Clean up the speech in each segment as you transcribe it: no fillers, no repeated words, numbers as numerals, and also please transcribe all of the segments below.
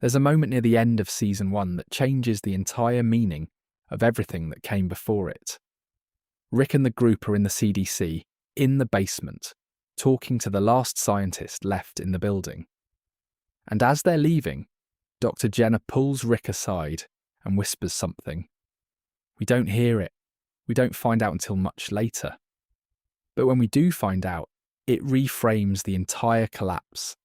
There's a moment near the end of Season 1 that changes the entire meaning of everything that came before it. Rick and the group are in the CDC, in the basement, talking to the last scientist left in the building. And as they're leaving, Dr. Jenner pulls Rick aside and whispers something. We don't hear it. We don't find out until much later. But when we do find out, it reframes the entire collapse,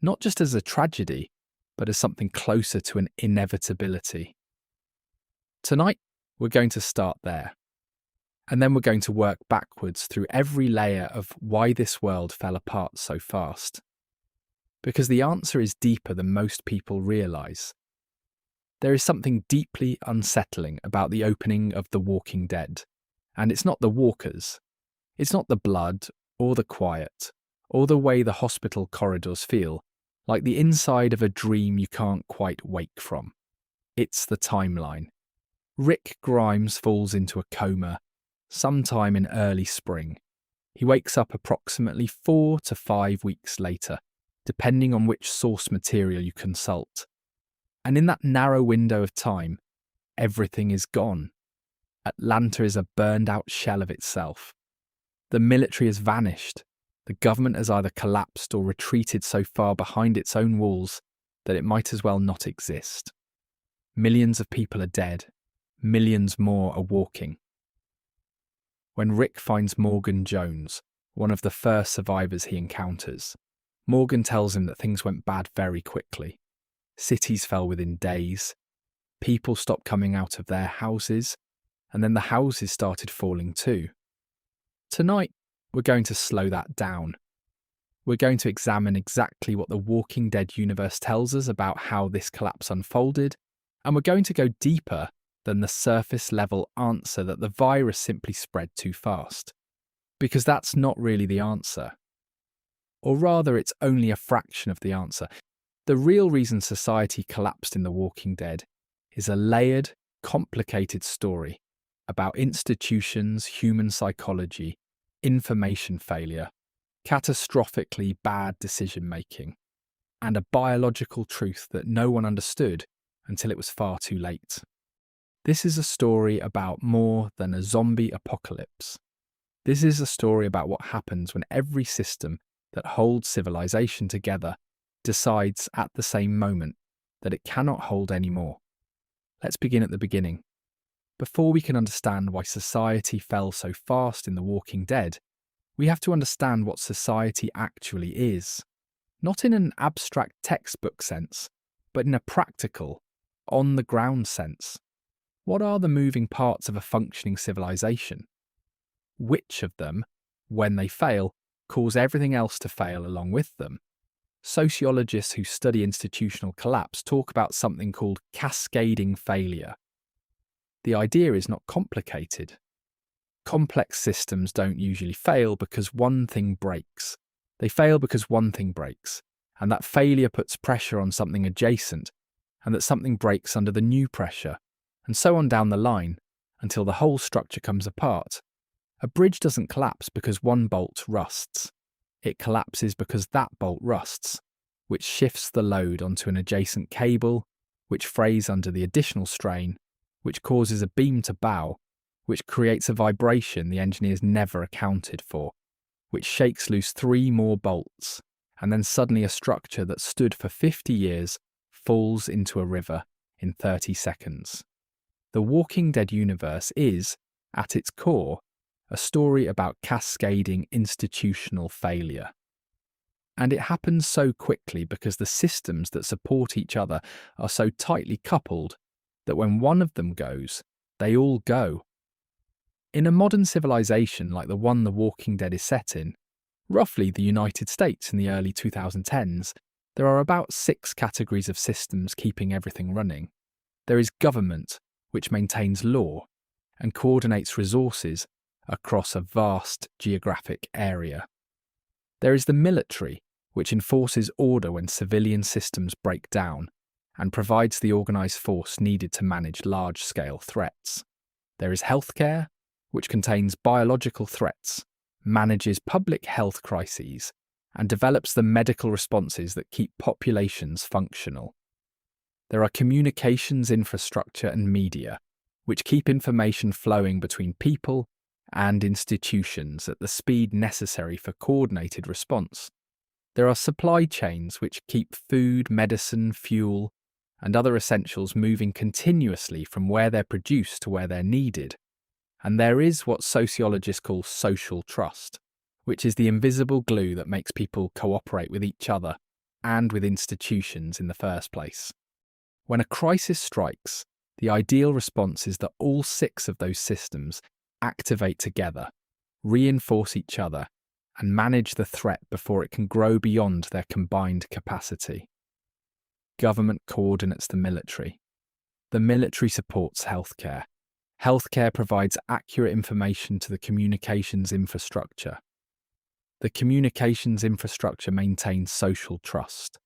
not just as a tragedy, but as something closer to an inevitability. Tonight, we're going to start there. And then we're going to work backwards through every layer of why this world fell apart so fast. Because the answer is deeper than most people realise. There is something deeply unsettling about the opening of The Walking Dead. And it's not the walkers. It's not the blood, or the quiet, or the way the hospital corridors feel, like the inside of a dream you can't quite wake from. It's the timeline. Rick Grimes falls into a coma sometime in early spring. He wakes up approximately 4 to 5 weeks later, depending on which source material you consult. And in that narrow window of time, everything is gone. Atlanta is a burned-out shell of itself. The military has vanished. The government has either collapsed or retreated so far behind its own walls that it might as well not exist. Millions of people are dead. Millions more are walking. When Rick finds Morgan Jones, one of the first survivors he encounters, Morgan tells him that things went bad very quickly. Cities fell within days. People stopped coming out of their houses, and then the houses started falling too. Tonight, we're going to slow that down. We're going to examine exactly what the Walking Dead universe tells us about how this collapse unfolded, and we're going to go deeper than the surface-level answer that the virus simply spread too fast. Because that's not really the answer. Or rather, it's only a fraction of the answer. The real reason society collapsed in The Walking Dead is a layered, complicated story about institutions, human psychology, information failure, catastrophically bad decision-making, and a biological truth that no one understood until it was far too late. This is a story about more than a zombie apocalypse. This is a story about what happens when every system that holds civilization together decides at the same moment that it cannot hold anymore. Let's begin at the beginning. Before we can understand why society fell so fast in The Walking Dead, we have to understand what society actually is. Not in an abstract textbook sense, but in a practical, on-the-ground sense. What are the moving parts of a functioning civilization? Which of them, when they fail, cause everything else to fail along with them? Sociologists who study institutional collapse talk about something called cascading failure. The idea is not complicated. Complex systems don't usually fail because one thing breaks. They fail because one thing breaks, and that failure puts pressure on something adjacent, and that something breaks under the new pressure, and so on down the line, until the whole structure comes apart. A bridge doesn't collapse because one bolt rusts. It collapses because that bolt rusts, which shifts the load onto an adjacent cable, which frays under the additional strain, which causes a beam to bow, which creates a vibration the engineers never accounted for, which shakes loose 3 more bolts, and then suddenly a structure that stood for 50 years falls into a river in 30 seconds. The Walking Dead universe is, at its core, a story about cascading institutional failure. And it happens so quickly because the systems that support each other are so tightly coupled that when one of them goes, they all go. In a modern civilization like the one The Walking Dead is set in, roughly the United States in the early 2010s, there are about 6 categories of systems keeping everything running. There is government, which maintains law and coordinates resources across a vast geographic area. There is the military, which enforces order when civilian systems break down and provides the organised force needed to manage large-scale threats. There is healthcare, which contains biological threats, manages public health crises, and develops the medical responses that keep populations functional. There are communications infrastructure and media, which keep information flowing between people and institutions at the speed necessary for coordinated response. There are supply chains which keep food, medicine, fuel, and other essentials moving continuously from where they're produced to where they're needed. And there is what sociologists call social trust, which is the invisible glue that makes people cooperate with each other and with institutions in the first place. When a crisis strikes, the ideal response is that all 6 of those systems activate together, reinforce each other, and manage the threat before it can grow beyond their combined capacity. Government coordinates the military. The military supports healthcare. Healthcare provides accurate information to the communications infrastructure. The communications infrastructure maintains social trust.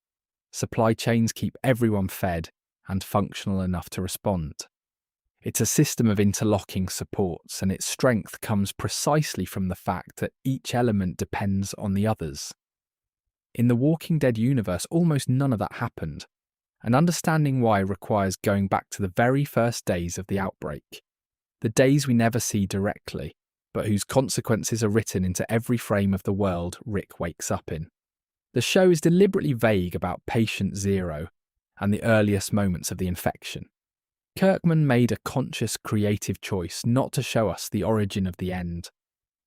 Supply chains keep everyone fed and functional enough to respond. It's a system of interlocking supports, and its strength comes precisely from the fact that each element depends on the others. In the Walking Dead universe, almost none of that happened, and understanding why requires going back to the very first days of the outbreak, the days we never see directly, but whose consequences are written into every frame of the world Rick wakes up in. The show is deliberately vague about patient zero and the earliest moments of the infection. Kirkman made a conscious creative choice not to show us the origin of the end,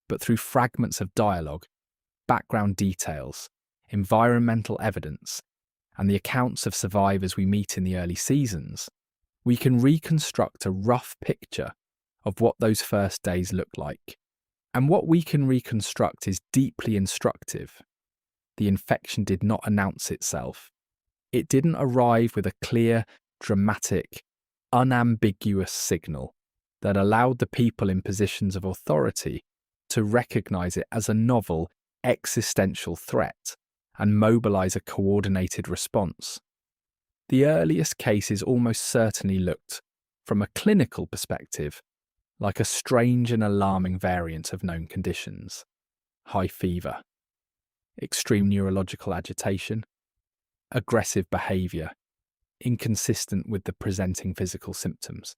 but through fragments of dialogue, background details, environmental evidence, and the accounts of survivors we meet in the early seasons, we can reconstruct a rough picture of what those first days looked like. And what we can reconstruct is deeply instructive. The infection did not announce itself. It didn't arrive with a clear, dramatic, unambiguous signal that allowed the people in positions of authority to recognize it as a novel, existential threat and mobilize a coordinated response. The earliest cases almost certainly looked, from a clinical perspective, like a strange and alarming variant of known conditions: high fever, extreme neurological agitation, aggressive behaviour, inconsistent with the presenting physical symptoms,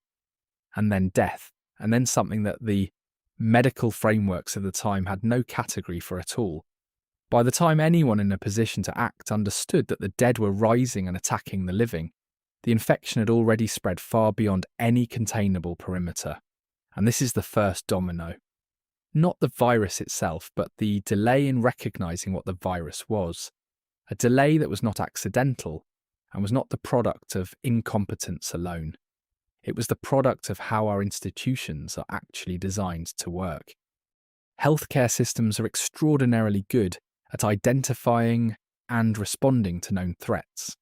and then death, and then something that the medical frameworks of the time had no category for at all. By the time anyone in a position to act understood that the dead were rising and attacking the living, the infection had already spread far beyond any containable perimeter. And this is the first domino. Not the virus itself, but the delay in recognising what the virus was. A delay that was not accidental and was not the product of incompetence alone. It was the product of how our institutions are actually designed to work. Healthcare systems are extraordinarily good at identifying and responding to known threats.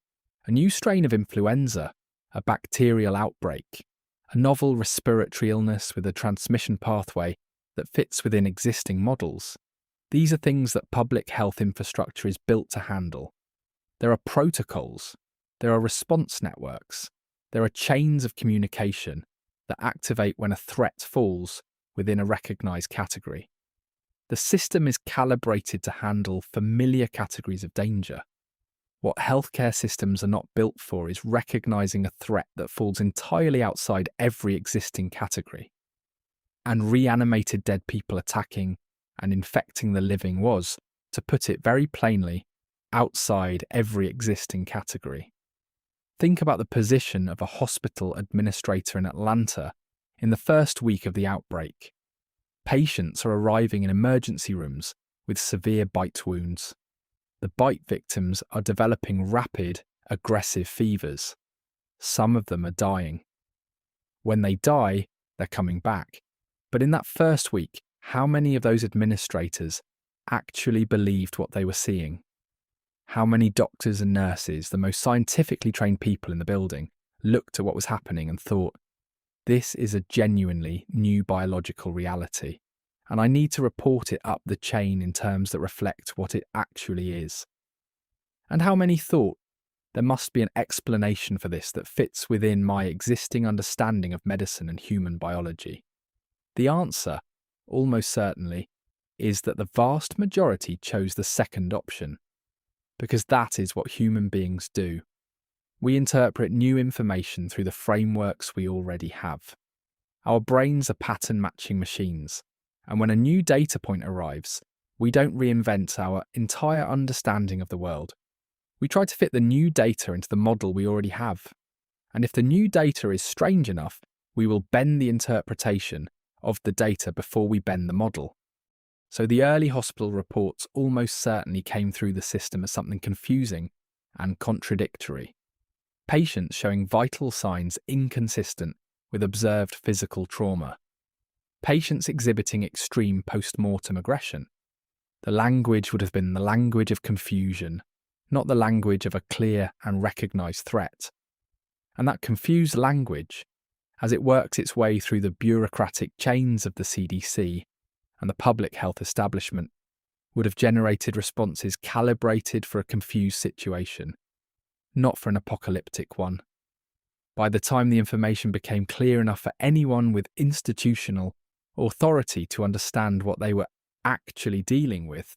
A new strain of influenza, a bacterial outbreak, a novel respiratory illness with a transmission pathway that fits within existing models. These are things that public health infrastructure is built to handle. There are protocols, there are response networks, there are chains of communication that activate when a threat falls within a recognised category. The system is calibrated to handle familiar categories of danger. What healthcare systems are not built for is recognising a threat that falls entirely outside every existing category. And reanimated dead people attacking and infecting the living was, to put it very plainly, outside every existing category. Think about the position of a hospital administrator in Atlanta in the first week of the outbreak. Patients are arriving in emergency rooms with severe bite wounds. The bite victims are developing rapid, aggressive fevers. Some of them are dying. When they die, they're coming back. But in that first week, how many of those administrators actually believed what they were seeing? How many doctors and nurses, the most scientifically trained people in the building, looked at what was happening and thought, this is a genuinely new biological reality, and I need to report it up the chain in terms that reflect what it actually is? And how many thought, there must be an explanation for this that fits within my existing understanding of medicine and human biology? The answer, almost certainly, is that the vast majority chose the second option, because that is what human beings do. We interpret new information through the frameworks we already have. Our brains are pattern-matching machines, and when a new data point arrives, we don't reinvent our entire understanding of the world. We try to fit the new data into the model we already have. And if the new data is strange enough, we will bend the interpretation of the data before we bend the model. So the early hospital reports almost certainly came through the system as something confusing and contradictory. Patients showing vital signs inconsistent with observed physical trauma. Patients exhibiting extreme post-mortem aggression. The language would have been the language of confusion, not the language of a clear and recognised threat. And that confused language, as it works its way through the bureaucratic chains of the CDC and the public health establishment, would have generated responses calibrated for a confused situation, not for an apocalyptic one. By the time the information became clear enough for anyone with institutional authority to understand what they were actually dealing with,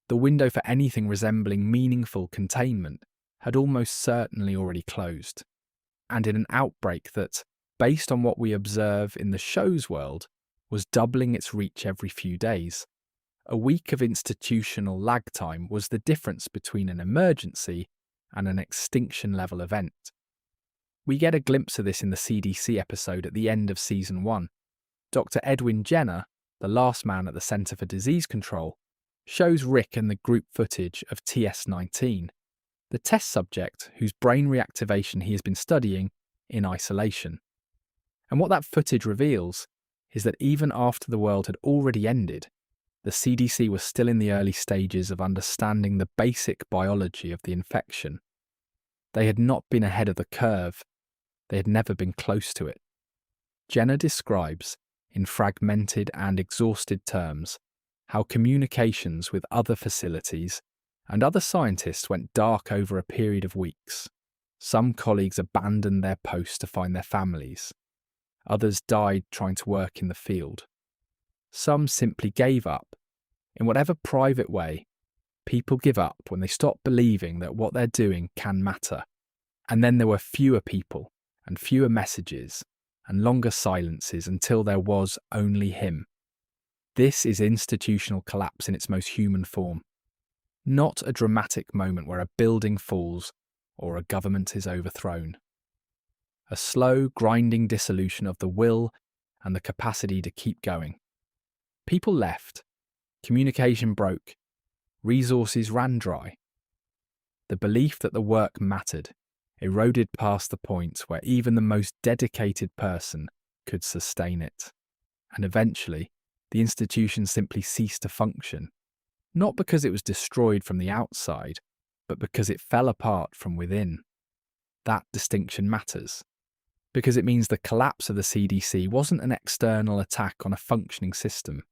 the window for anything resembling meaningful containment had almost certainly already closed. And in an outbreak that, based on what we observe in the show's world, was doubling its reach every few days, a week of institutional lag time was the difference between an emergency and an extinction-level event. We get a glimpse of this in the CDC episode at the end of Season 1. Dr. Edwin Jenner, the last man at the Centre for Disease Control, shows Rick and the group footage of TS-19, the test subject whose brain reactivation he has been studying in isolation. And what that footage reveals is that even after the world had already ended, the CDC was still in the early stages of understanding the basic biology of the infection. They had not been ahead of the curve. They had never been close to it. Jenner describes, in fragmented and exhausted terms, how communications with other facilities and other scientists went dark over a period of weeks. Some colleagues abandoned their posts to find their families. Others died trying to work in the field. Some simply gave up. In whatever private way, people give up when they stop believing that what they're doing can matter. And then there were fewer people and fewer messages and longer silences until there was only him. This is institutional collapse in its most human form. Not a dramatic moment where a building falls or a government is overthrown. A slow, grinding dissolution of the will and the capacity to keep going. People left. Communication broke. Resources ran dry. The belief that the work mattered eroded past the point where even the most dedicated person could sustain it. And eventually, the institution simply ceased to function, not because it was destroyed from the outside, but because it fell apart from within. That distinction matters, because it means the collapse of the CDC wasn't an external attack on a functioning system.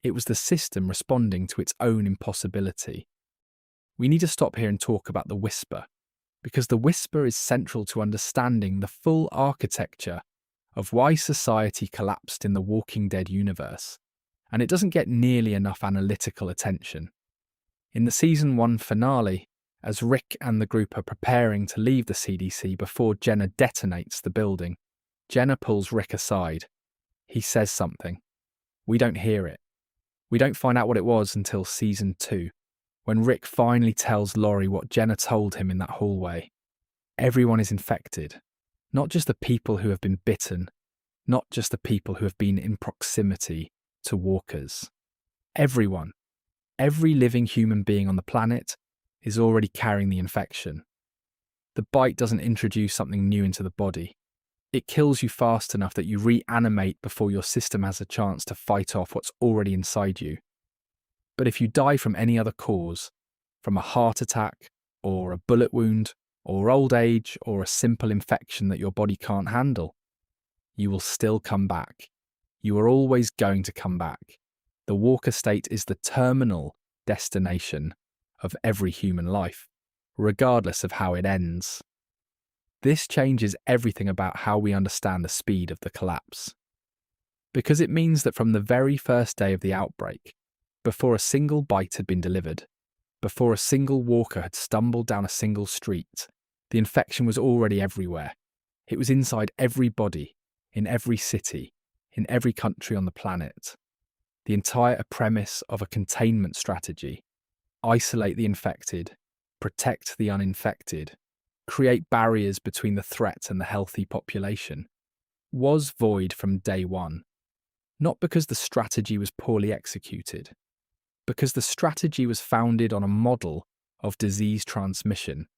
It was the system responding to its own impossibility. We need to stop here and talk about the whisper, because the whisper is central to understanding the full architecture of why society collapsed in the Walking Dead universe, and it doesn't get nearly enough analytical attention. In the Season 1 finale, as Rick and the group are preparing to leave the CDC before Jenner detonates the building, Jenner pulls Rick aside. He says something. We don't hear it. We don't find out what it was until Season 2, when Rick finally tells Laurie what Jenner told him in that hallway. Everyone is infected. Not just the people who have been bitten, not just the people who have been in proximity to walkers. Everyone, every living human being on the planet is already carrying the infection. The bite doesn't introduce something new into the body. It kills you fast enough that you reanimate before your system has a chance to fight off what's already inside you. But if you die from any other cause, from a heart attack, or a bullet wound, or old age, or a simple infection that your body can't handle, you will still come back. You are always going to come back. The walker state is the terminal destination of every human life, regardless of how it ends. This changes everything about how we understand the speed of the collapse. Because it means that from the very first day of the outbreak, before a single bite had been delivered, before a single walker had stumbled down a single street, The infection was already everywhere. It was inside every body, in every city, in every country on the planet. The entire premise of a containment strategy: isolate the infected, protect the uninfected, create barriers between the threat and the healthy population, was void from day one. Not because the strategy was poorly executed, because the strategy was founded on a model of disease transmission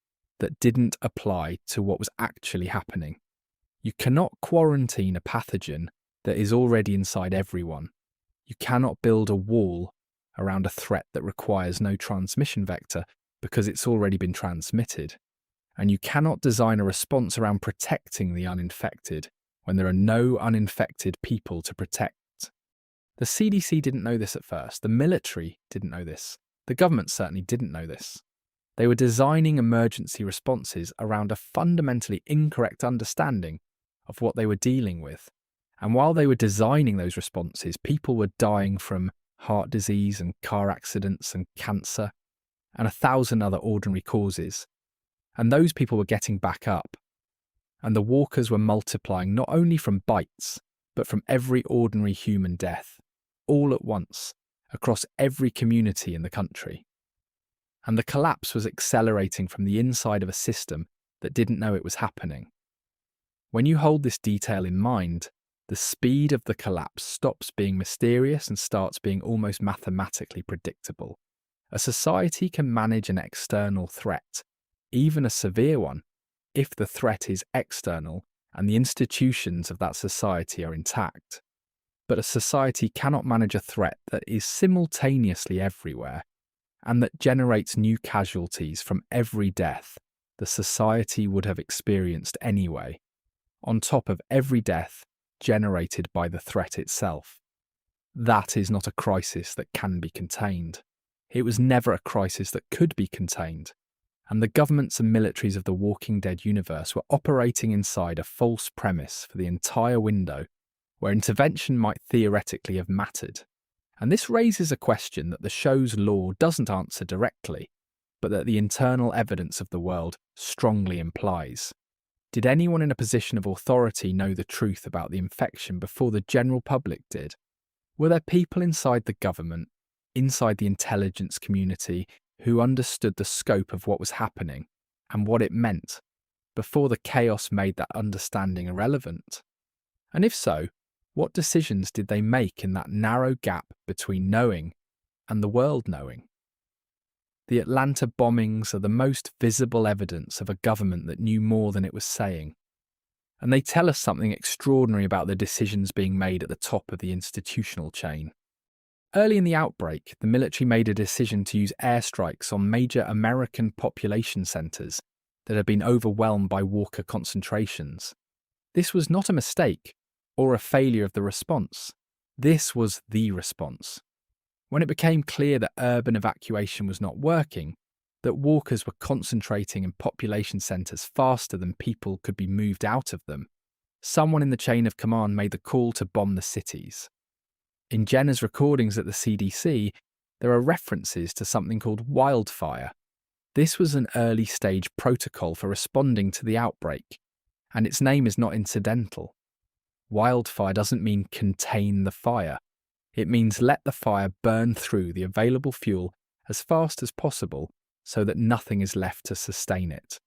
that didn't apply to what was actually happening. You cannot quarantine a pathogen that is already inside everyone. You cannot build a wall around a threat that requires no transmission vector because it's already been transmitted. And you cannot design a response around protecting the uninfected when there are no uninfected people to protect. The CDC didn't know this at first. The military didn't know this. The government certainly didn't know this. They were designing emergency responses around a fundamentally incorrect understanding of what they were dealing with. And while they were designing those responses, people were dying from heart disease and car accidents and cancer and 1,000 other ordinary causes. And those people were getting back up. And the walkers were multiplying not only from bites, but from every ordinary human death, all at once, across every community in the country. And the collapse was accelerating from the inside of a system that didn't know it was happening. When you hold this detail in mind, the speed of the collapse stops being mysterious and starts being almost mathematically predictable. A society can manage an external threat, even a severe one, if the threat is external and the institutions of that society are intact. But a society cannot manage a threat that is simultaneously everywhere and that generates new casualties from every death the society would have experienced anyway, on top of every death generated by the threat itself. That is not a crisis that can be contained. It was never a crisis that could be contained. And the governments and militaries of the Walking Dead universe were operating inside a false premise for the entire window where intervention might theoretically have mattered. And this raises a question that the show's lore doesn't answer directly, but that the internal evidence of the world strongly implies. Did anyone in a position of authority know the truth about the infection before the general public did? Were there people inside the government, inside the intelligence community, who understood the scope of what was happening and what it meant before the chaos made that understanding irrelevant? And if so, what decisions did they make in that narrow gap between knowing and the world knowing? The Atlanta bombings are the most visible evidence of a government that knew more than it was saying. And they tell us something extraordinary about the decisions being made at the top of the institutional chain. Early in the outbreak, the military made a decision to use airstrikes on major American population centres that had been overwhelmed by walker concentrations. This was not a mistake or a failure of the response. This was the response. When it became clear that urban evacuation was not working, that walkers were concentrating in population centres faster than people could be moved out of them, someone in the chain of command made the call to bomb the cities. In Jenna's recordings at the CDC, there are references to something called wildfire. This was an early stage protocol for responding to the outbreak, and its name is not incidental. Wildfire doesn't mean contain the fire. It means let the fire burn through the available fuel as fast as possible so that nothing is left to sustain it.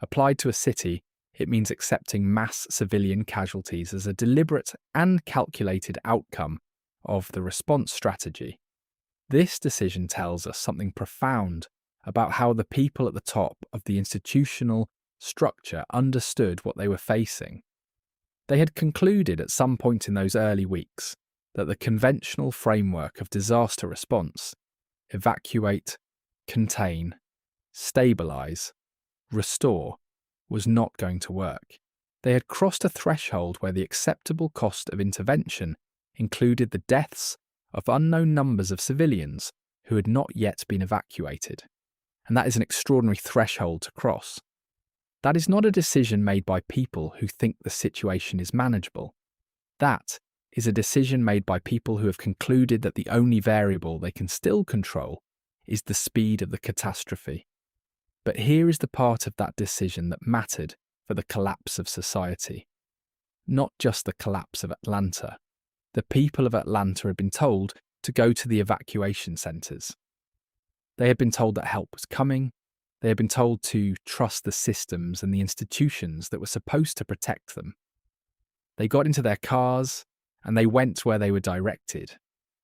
Applied to a city, it means accepting mass civilian casualties as a deliberate and calculated outcome of the response strategy. This decision tells us something profound about how the people at the top of the institutional structure understood what they were facing. They had concluded at some point in those early weeks that the conventional framework of disaster response, evacuate, contain, stabilise, restore, was not going to work. They had crossed a threshold where the acceptable cost of intervention included the deaths of unknown numbers of civilians who had not yet been evacuated. And that is an extraordinary threshold to cross. That is not a decision made by people who think the situation is manageable. That is a decision made by people who have concluded that the only variable they can still control is the speed of the catastrophe. But here is the part of that decision that mattered for the collapse of society. Not just the collapse of Atlanta. The people of Atlanta had been told to go to the evacuation centres. They had been told that help was coming. They had been told to trust the systems and the institutions that were supposed to protect them. They got into their cars and they went where they were directed.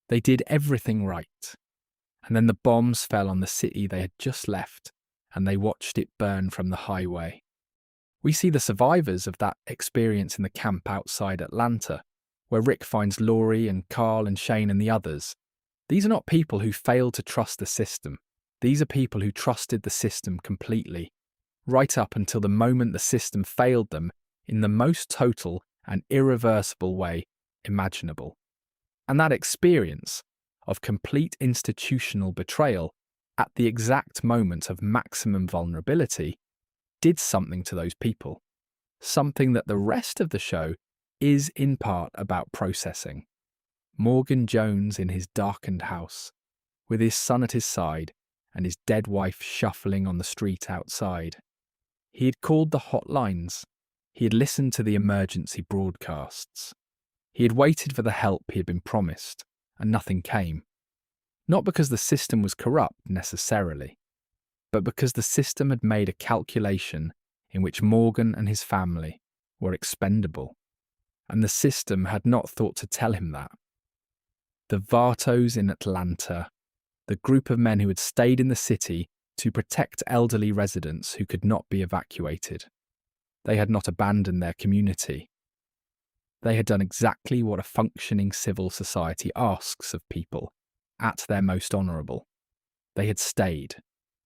They did everything right. And then the bombs fell on the city they had just left, and they watched it burn from the highway. We see the survivors of that experience in the camp outside Atlanta, where Rick finds Laurie and Carl and Shane and the others. These are not people who failed to trust the system. These are people who trusted the system completely, right up until the moment the system failed them in the most total and irreversible way imaginable. And that experience of complete institutional betrayal at the exact moment of maximum vulnerability did something to those people, something that the rest of the show is in part about processing. Morgan Jones in his darkened house, with his son at his side and his dead wife shuffling on the street outside. He had called the hotlines. He had listened to the emergency broadcasts. He had waited for the help he had been promised, and nothing came. Not because the system was corrupt necessarily, but because the system had made a calculation in which Morgan and his family were expendable, and the system had not thought to tell him that. The Vartos in Atlanta, the group of men who had stayed in the city to protect elderly residents who could not be evacuated. They had not abandoned their community. They had done exactly what a functioning civil society asks of people at their most honourable. They had stayed.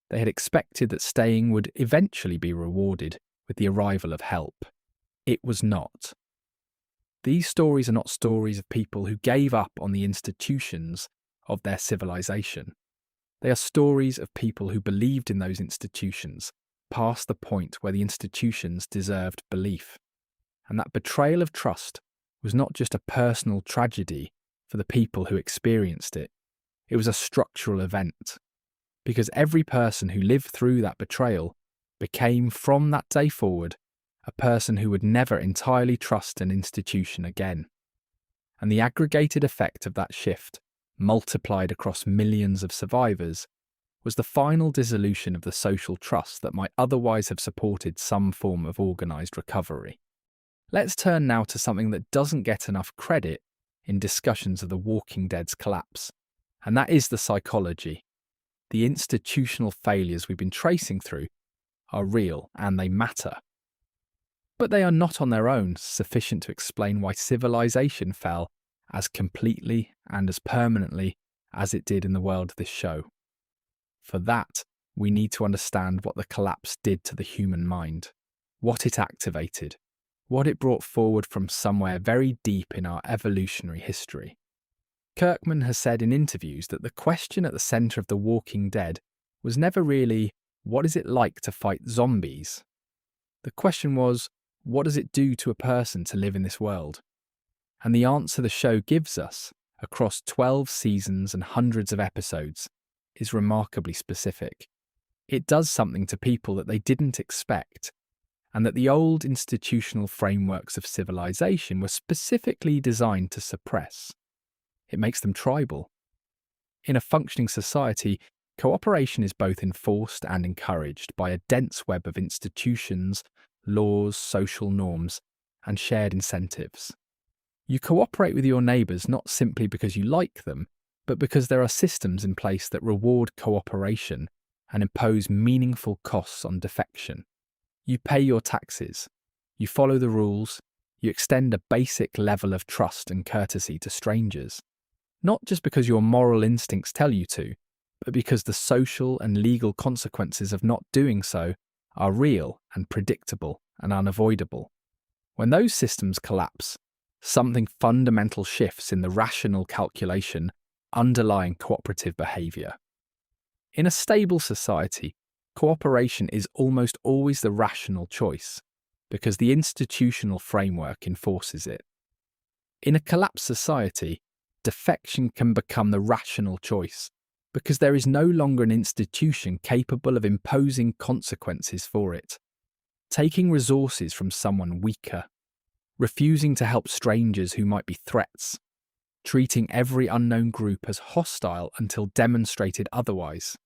They had expected that staying would eventually be rewarded with the arrival of help. It was not. These stories are not stories of people who gave up on the institutions of their civilization. They are stories of people who believed in those institutions past the point where the institutions deserved belief. And that betrayal of trust was not just a personal tragedy for the people who experienced it. It was a structural event. Because every person who lived through that betrayal became, from that day forward, a person who would never entirely trust an institution again. And the aggregated effect of that shift, multiplied across millions of survivors, was the final dissolution of the social trust that might otherwise have supported some form of organised recovery. Let's turn now to something that doesn't get enough credit in discussions of The Walking Dead's collapse, and that is the psychology. The institutional failures we've been tracing through are real and they matter. But they are not on their own sufficient to explain why civilization fell as completely and as permanently as it did in the world of this show. For that, we need to understand what the collapse did to the human mind, what it activated, what it brought forward from somewhere very deep in our evolutionary history. Kirkman has said in interviews that the question at the centre of The Walking Dead was never really, what is it like to fight zombies? The question was, what does it do to a person to live in this world? And the answer the show gives us, across 12 seasons and hundreds of episodes, is remarkably specific. It does something to people that they didn't expect, and that the old institutional frameworks of civilization were specifically designed to suppress. It makes them tribal. In a functioning society, cooperation is both enforced and encouraged by a dense web of institutions, laws, social norms, and shared incentives. You cooperate with your neighbours not simply because you like them, but because there are systems in place that reward cooperation and impose meaningful costs on defection. You pay your taxes, you follow the rules, you extend a basic level of trust and courtesy to strangers. Not just because your moral instincts tell you to, but because the social and legal consequences of not doing so are real and predictable and unavoidable. When those systems collapse, something fundamental shifts in the rational calculation underlying cooperative behaviour. In a stable society, cooperation is almost always the rational choice, because the institutional framework enforces it. In a collapsed society, defection can become the rational choice, because there is no longer an institution capable of imposing consequences for it, taking resources from someone weaker, refusing to help strangers who might be threats, treating every unknown group as hostile until demonstrated otherwise.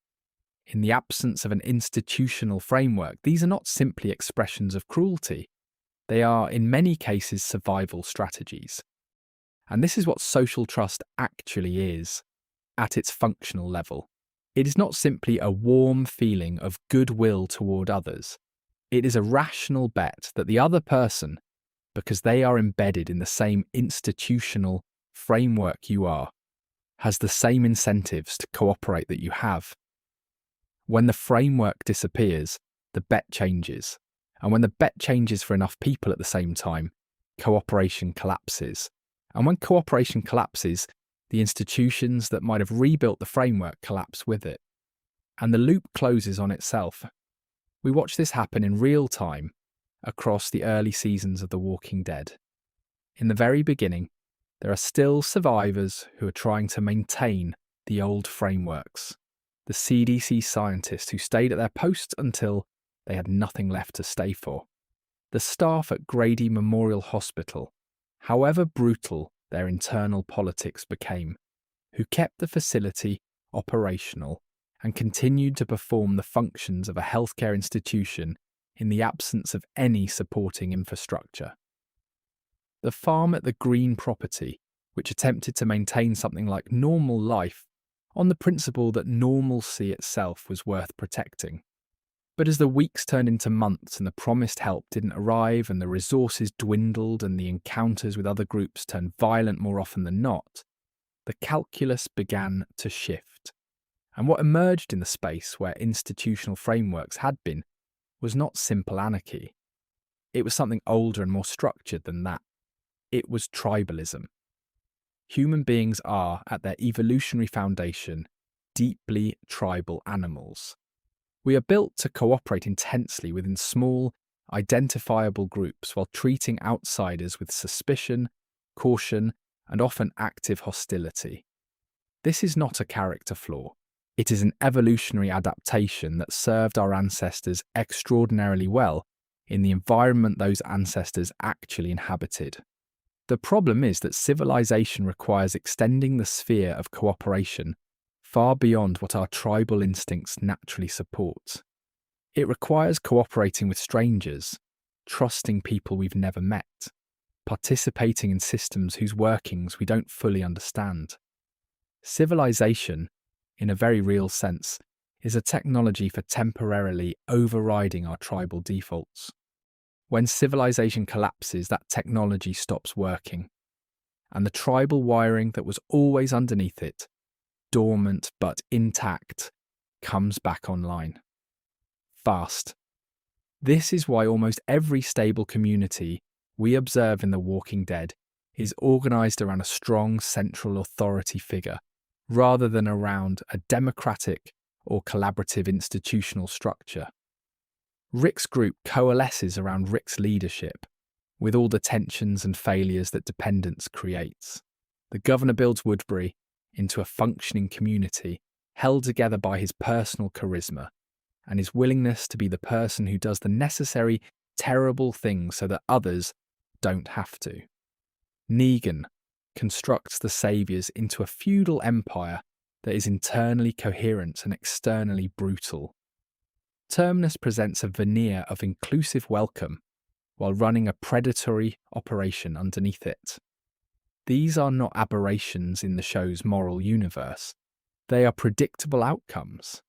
In the absence of an institutional framework, these are not simply expressions of cruelty. They are, in many cases, survival strategies. And this is what social trust actually is, at its functional level. It is not simply a warm feeling of goodwill toward others. It is a rational bet that the other person, because they are embedded in the same institutional framework you are, has the same incentives to cooperate that you have. When the framework disappears, the bet changes. And when the bet changes for enough people at the same time, cooperation collapses. And when cooperation collapses, the institutions that might have rebuilt the framework collapse with it. And the loop closes on itself. We watch this happen in real time across the early seasons of The Walking Dead. In the very beginning, there are still survivors who are trying to maintain the old frameworks. The CDC scientists who stayed at their posts until they had nothing left to stay for. The staff at Grady Memorial Hospital, however brutal their internal politics became, who kept the facility operational and continued to perform the functions of a healthcare institution in the absence of any supporting infrastructure. The farm at the Green property, which attempted to maintain something like normal life on the principle that normalcy itself was worth protecting. But as the weeks turned into months and the promised help didn't arrive and the resources dwindled and the encounters with other groups turned violent more often than not, the calculus began to shift. And what emerged in the space where institutional frameworks had been was not simple anarchy. It was something older and more structured than that. It was tribalism. Human beings are, at their evolutionary foundation, deeply tribal animals. We are built to cooperate intensely within small, identifiable groups while treating outsiders with suspicion, caution, and often active hostility. This is not a character flaw. It is an evolutionary adaptation that served our ancestors extraordinarily well in the environment those ancestors actually inhabited. The problem is that civilization requires extending the sphere of cooperation far beyond what our tribal instincts naturally support. It requires cooperating with strangers, trusting people we've never met, participating in systems whose workings we don't fully understand. Civilization, in a very real sense, is a technology for temporarily overriding our tribal defaults. When civilization collapses, that technology stops working, and the tribal wiring that was always underneath it, dormant but intact, comes back online. Fast. This is why almost every stable community we observe in The Walking Dead is organised around a strong central authority figure, rather than around a democratic or collaborative institutional structure. Rick's group coalesces around Rick's leadership, with all the tensions and failures that dependence creates. The governor builds Woodbury into a functioning community held together by his personal charisma and his willingness to be the person who does the necessary, terrible things so that others don't have to. Negan constructs the Saviours into a feudal empire that is internally coherent and externally brutal. Terminus presents a veneer of inclusive welcome while running a predatory operation underneath it. These are not aberrations in the show's moral universe. They are predictable outcomes.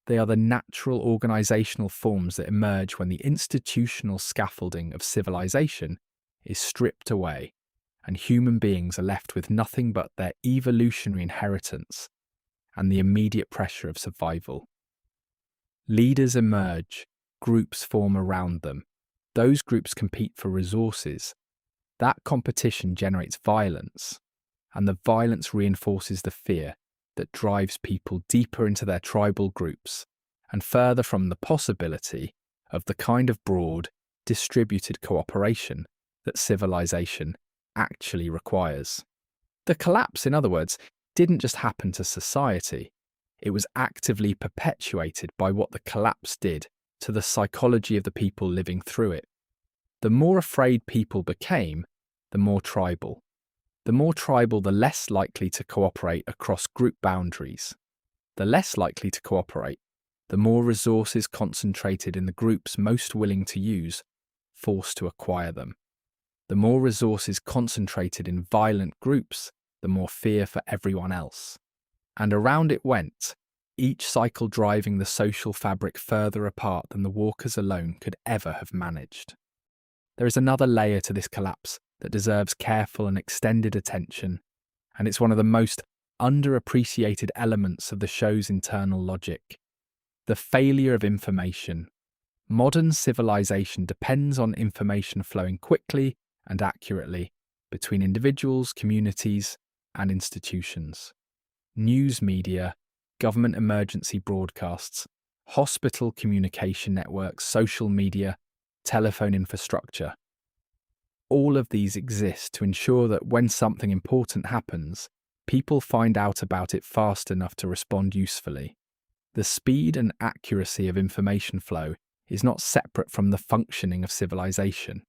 They are the natural organisational forms that emerge when the institutional scaffolding of civilization is stripped away and human beings are left with nothing but their evolutionary inheritance and the immediate pressure of survival. Leaders emerge, groups form around them. Those groups compete for resources. That competition generates violence, and the violence reinforces the fear that drives people deeper into their tribal groups and further from the possibility of the kind of broad, distributed cooperation that civilization actually requires. The collapse, in other words, didn't just happen to society. it was actively perpetuated by what the collapse did to the psychology of the people living through it. The more afraid people became, the more tribal. The more tribal, the less likely to cooperate across group boundaries. The less likely to cooperate, the more resources concentrated in the groups most willing to use, forced to acquire them. The more resources concentrated in violent groups, the more fear for everyone else. And around it went, each cycle driving the social fabric further apart than the walkers alone could ever have managed. There is another layer to this collapse that deserves careful and extended attention, and it's one of the most underappreciated elements of the show's internal logic: the failure of information. Modern civilization depends on information flowing quickly and accurately between individuals, communities, and institutions. News media, government emergency broadcasts, hospital communication networks, social media, telephone infrastructure. All of these exist to ensure that when something important happens, people find out about it fast enough to respond usefully. The speed and accuracy of information flow is not separate from the functioning of civilization.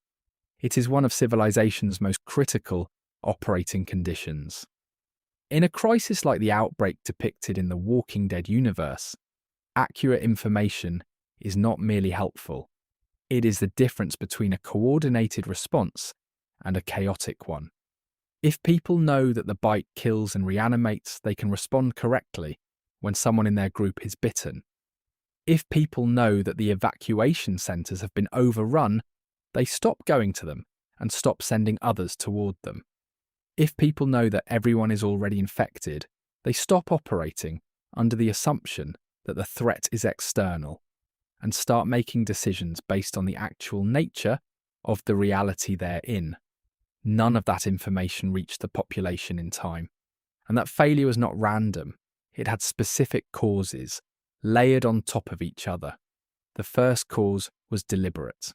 It is one of civilization's most critical operating conditions. In a crisis like the outbreak depicted in the Walking Dead universe, accurate information is not merely helpful. It is the difference between a coordinated response and a chaotic one. If people know that the bite kills and reanimates, they can respond correctly when someone in their group is bitten. If people know that the evacuation centres have been overrun, they stop going to them and stop sending others toward them. If people know that everyone is already infected, they stop operating under the assumption that the threat is external and start making decisions based on the actual nature of the reality they're in. None of that information reached the population in time, and that failure was not random. It had specific causes, layered on top of each other. The first cause was deliberate.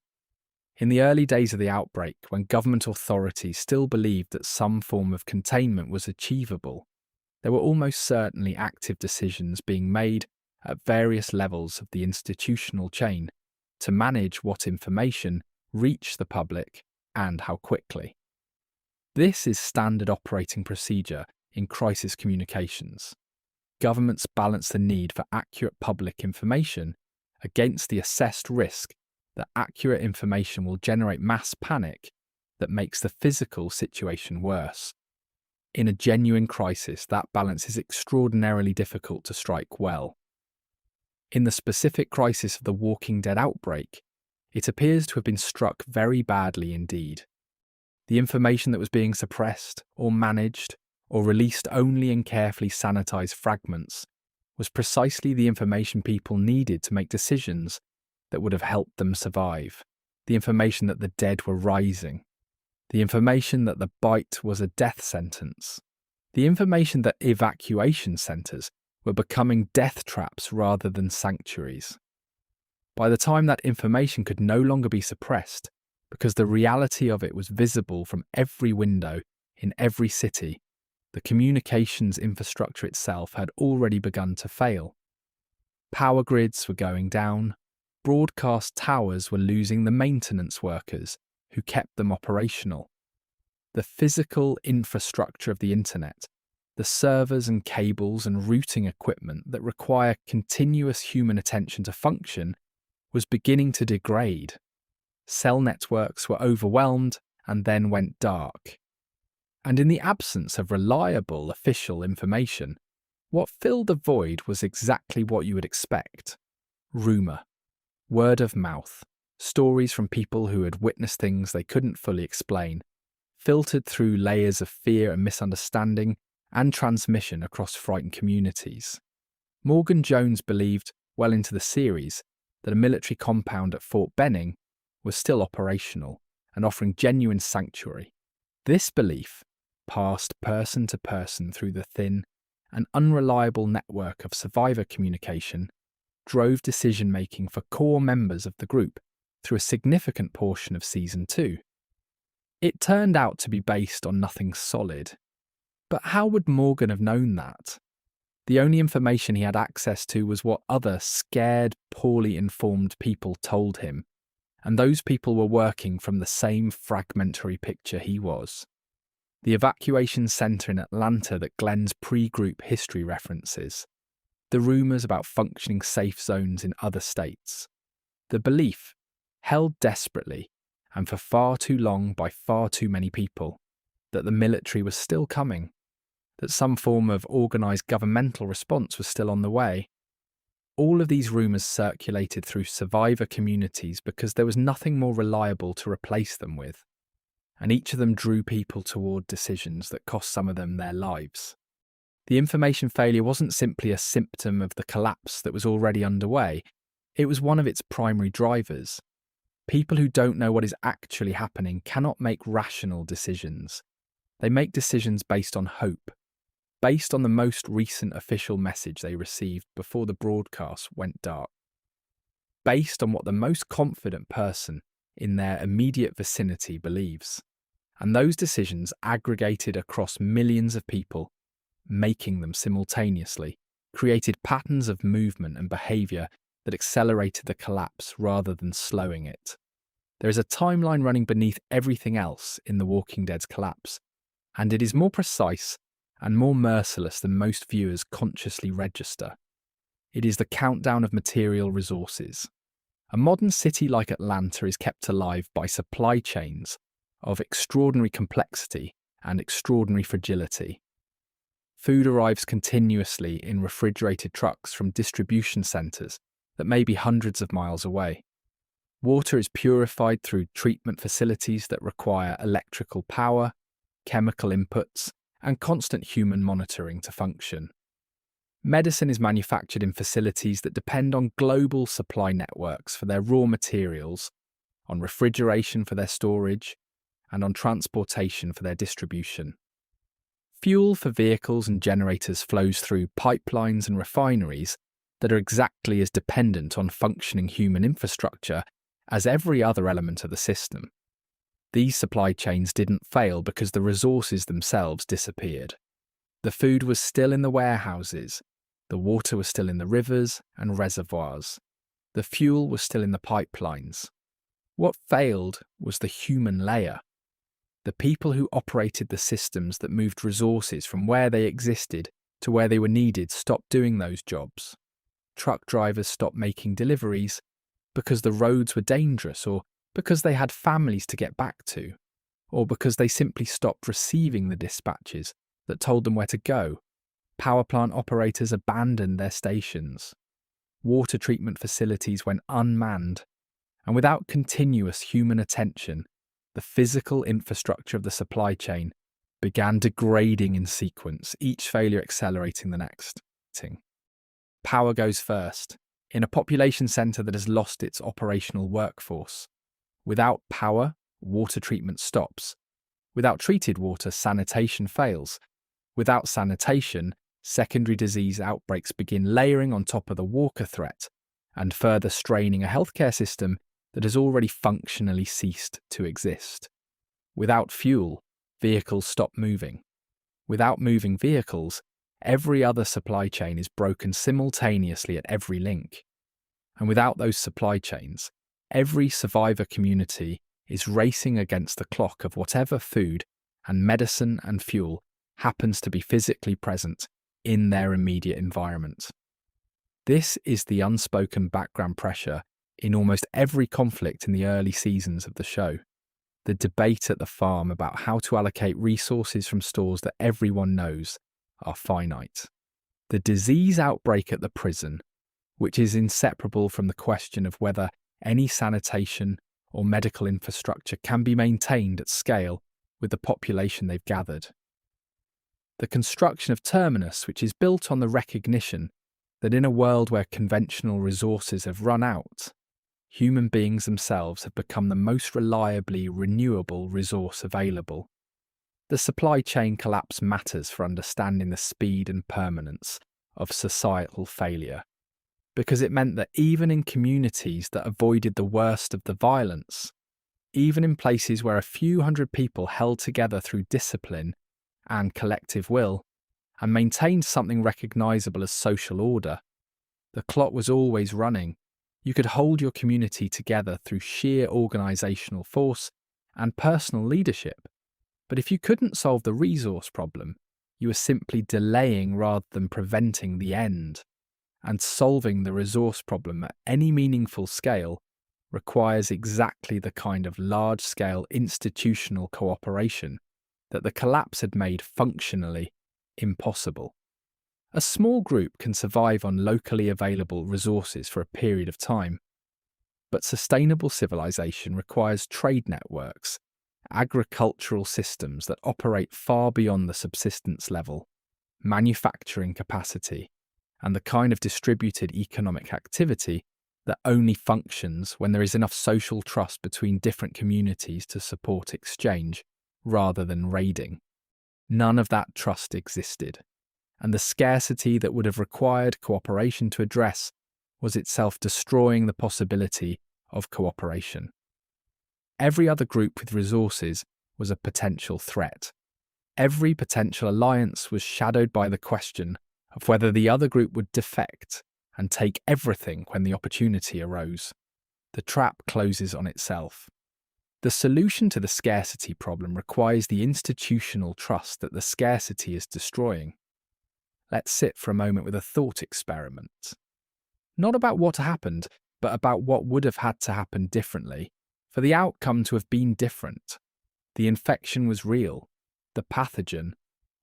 In the early days of the outbreak, when government authorities still believed that some form of containment was achievable, there were almost certainly active decisions being made at various levels of the institutional chain to manage what information reached the public and how quickly. This is standard operating procedure in crisis communications. Governments balance the need for accurate public information against the assessed risk that accurate information will generate mass panic that makes the physical situation worse. In a genuine crisis, that balance is extraordinarily difficult to strike well. In the specific crisis of the Walking Dead outbreak, it appears to have been struck very badly indeed. The information that was being suppressed or managed or released only in carefully sanitized fragments was precisely the information people needed to make decisions that would have helped them survive. The information that the dead were rising. The information that the bite was a death sentence. The information that evacuation centres were becoming death traps rather than sanctuaries. By the time that information could no longer be suppressed, because the reality of it was visible from every window in every city, the communications infrastructure itself had already begun to fail. Power grids were going down, broadcast towers were losing the maintenance workers who kept them operational. The physical infrastructure of the internet, the servers and cables and routing equipment that require continuous human attention to function, was beginning to degrade. Cell networks were overwhelmed and then went dark. And in the absence of reliable official information, what filled the void was exactly what you would expect. Rumour, word of mouth, stories from people who had witnessed things they couldn't fully explain, filtered through layers of fear and misunderstanding and transmission across frightened communities. Morgan Jones believed, well into the series, that a military compound at Fort Benning was still operational and offering genuine sanctuary. This belief passed person to person through the thin and unreliable network of survivor communication, drove decision-making for core members of the group through a significant portion of Season 2. It turned out to be based on nothing solid. But how would Morgan have known that? The only information he had access to was what other scared, poorly informed people told him, and those people were working from the same fragmentary picture he was. The evacuation centre in Atlanta that Glenn's pre-group history references, the rumours about functioning safe zones in other states, the belief, held desperately and for far too long by far too many people, that the military was still coming, that some form of organised governmental response was still on the way. All of these rumours circulated through survivor communities because there was nothing more reliable to replace them with, and each of them drew people toward decisions that cost some of them their lives. The information failure wasn't simply a symptom of the collapse that was already underway, it was one of its primary drivers. People who don't know what is actually happening cannot make rational decisions. They make decisions based on hope, based on the most recent official message they received before the broadcast went dark, based on what the most confident person in their immediate vicinity believes. And those decisions aggregated across millions of people, making them simultaneously, created patterns of movement and behaviour that accelerated the collapse rather than slowing it. There is a timeline running beneath everything else in The Walking Dead's collapse, and it is more precise and more merciless than most viewers consciously register. It is the countdown of material resources. A modern city like Atlanta is kept alive by supply chains of extraordinary complexity and extraordinary fragility. Food arrives continuously in refrigerated trucks from distribution centres that may be hundreds of miles away. Water is purified through treatment facilities that require electrical power, chemical inputs, and constant human monitoring to function. Medicine is manufactured in facilities that depend on global supply networks for their raw materials, on refrigeration for their storage, and on transportation for their distribution. Fuel for vehicles and generators flows through pipelines and refineries that are exactly as dependent on functioning human infrastructure as every other element of the system. These supply chains didn't fail because the resources themselves disappeared. The food was still in the warehouses, the water was still in the rivers and reservoirs, the fuel was still in the pipelines. What failed was the human layer. The people who operated the systems that moved resources from where they existed to where they were needed stopped doing those jobs. Truck drivers stopped making deliveries because the roads were dangerous, or because they had families to get back to, or because they simply stopped receiving the dispatches that told them where to go. Power plant operators abandoned their stations. Water treatment facilities went unmanned, and without continuous human attention, the physical infrastructure of the supply chain began degrading in sequence, each failure accelerating the next. Power goes first, in a population centre that has lost its operational workforce. Without power, water treatment stops. Without treated water, sanitation fails. Without sanitation, secondary disease outbreaks begin layering on top of the walker threat and further straining a healthcare system that has already functionally ceased to exist. Without fuel, vehicles stop moving. Without moving vehicles, every other supply chain is broken simultaneously at every link. And without those supply chains, every survivor community is racing against the clock of whatever food and medicine and fuel happens to be physically present in their immediate environment. This is the unspoken background pressure in almost every conflict in the early seasons of the show. The debate at the farm about how to allocate resources from stores that everyone knows are finite. The disease outbreak at the prison, which is inseparable from the question of whether any sanitation or medical infrastructure can be maintained at scale with the population they've gathered. The construction of Terminus, which is built on the recognition that in a world where conventional resources have run out, human beings themselves have become the most reliably renewable resource available. The supply chain collapse matters for understanding the speed and permanence of societal failure, because it meant that even in communities that avoided the worst of the violence, even in places where a few hundred people held together through discipline and collective will, and maintained something recognizable as social order. The clock was always running. You could hold your community together through sheer organizational force and personal leadership. But if you couldn't solve the resource problem, you were simply delaying rather than preventing the end. And solving the resource problem at any meaningful scale requires exactly the kind of large-scale institutional cooperation that the collapse had made functionally impossible. A small group can survive on locally available resources for a period of time, but sustainable civilization requires trade networks, agricultural systems that operate far beyond the subsistence level, manufacturing capacity, and the kind of distributed economic activity that only functions when there is enough social trust between different communities to support exchange rather than raiding. None of that trust existed, and the scarcity that would have required cooperation to address was itself destroying the possibility of cooperation. Every other group with resources was a potential threat. Every potential alliance was shadowed by the question of whether the other group would defect and take everything when the opportunity arose. The trap closes on itself. The solution to the scarcity problem requires the institutional trust that the scarcity is destroying. Let's sit for a moment with a thought experiment. Not about what happened, but about what would have had to happen differently for the outcome to have been different. The infection was real. The pathogen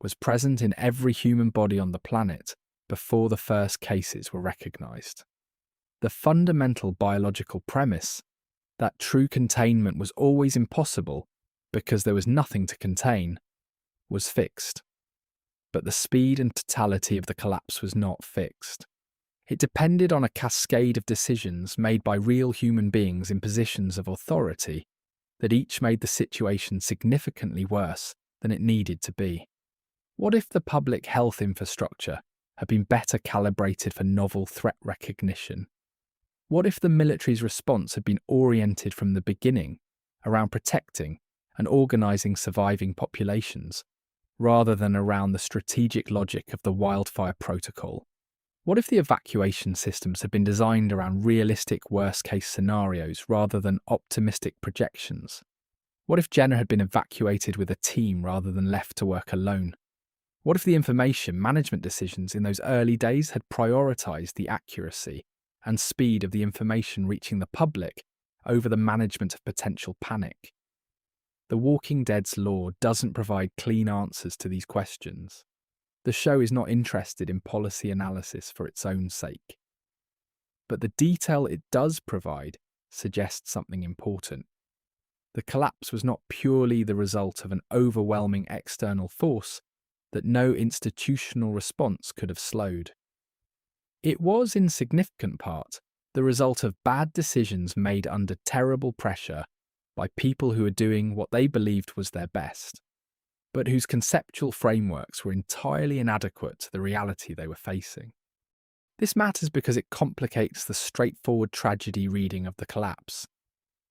was present in every human body on the planet before the first cases were recognized. The fundamental biological premise that true containment was always impossible because there was nothing to contain was fixed. But the speed and totality of the collapse was not fixed. It depended on a cascade of decisions made by real human beings in positions of authority that each made the situation significantly worse than it needed to be. What if the public health infrastructure had been better calibrated for novel threat recognition? What if the military's response had been oriented from the beginning around protecting and organising surviving populations, rather than around the strategic logic of the wildfire protocol? What if the evacuation systems had been designed around realistic worst-case scenarios rather than optimistic projections? What if Jenna had been evacuated with a team rather than left to work alone? What if the information management decisions in those early days had prioritised the accuracy and speed of the information reaching the public over the management of potential panic? The Walking Dead's lore doesn't provide clean answers to these questions. The show is not interested in policy analysis for its own sake. But the detail it does provide suggests something important. The collapse was not purely the result of an overwhelming external force that no institutional response could have slowed. It was, in significant part, the result of bad decisions made under terrible pressure by people who were doing what they believed was their best, but whose conceptual frameworks were entirely inadequate to the reality they were facing. This matters because it complicates the straightforward tragedy reading of the collapse.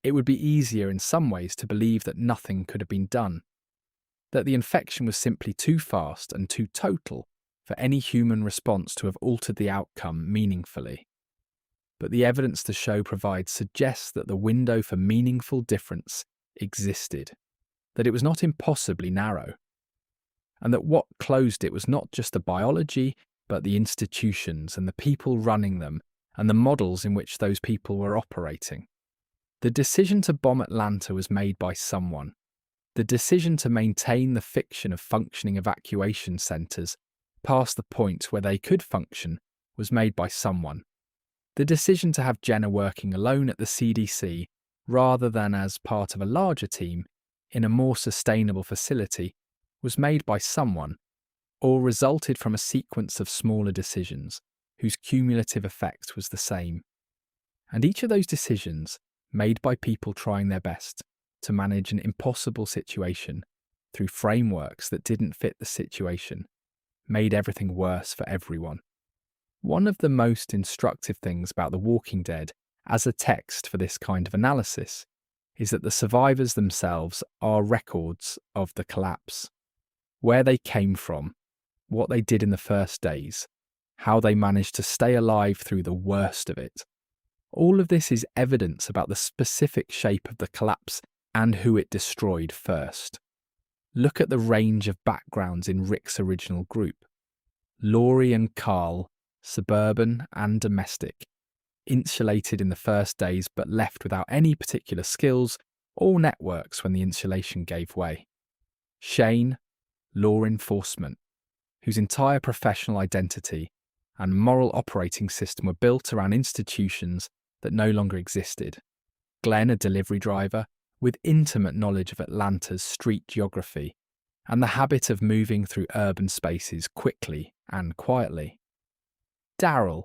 It would be easier in some ways to believe that nothing could have been done, that the infection was simply too fast and too total for any human response to have altered the outcome meaningfully. But the evidence the show provides suggests that the window for meaningful difference existed, that it was not impossibly narrow, and that what closed it was not just the biology, but the institutions and the people running them and the models in which those people were operating. The decision to bomb Atlanta was made by someone. The decision to maintain the fiction of functioning evacuation centres past the point where they could function was made by someone. The decision to have Jenna working alone at the CDC rather than as part of a larger team in a more sustainable facility was made by someone, or resulted from a sequence of smaller decisions whose cumulative effect was the same. And each of those decisions, made by people trying their best to manage an impossible situation through frameworks that didn't fit the situation, made everything worse for everyone. One of the most instructive things about The Walking Dead as a text for this kind of analysis is that the survivors themselves are records of the collapse. Where they came from, what they did in the first days, how they managed to stay alive through the worst of it. All of this is evidence about the specific shape of the collapse and who it destroyed first. Look at the range of backgrounds in Rick's original group. Laurie and Carl, suburban and domestic, insulated in the first days but left without any particular skills or networks when the insulation gave way. Shane, law enforcement, whose entire professional identity and moral operating system were built around institutions that no longer existed. Glenn, a delivery driver, with intimate knowledge of Atlanta's street geography and the habit of moving through urban spaces quickly and quietly. Daryl,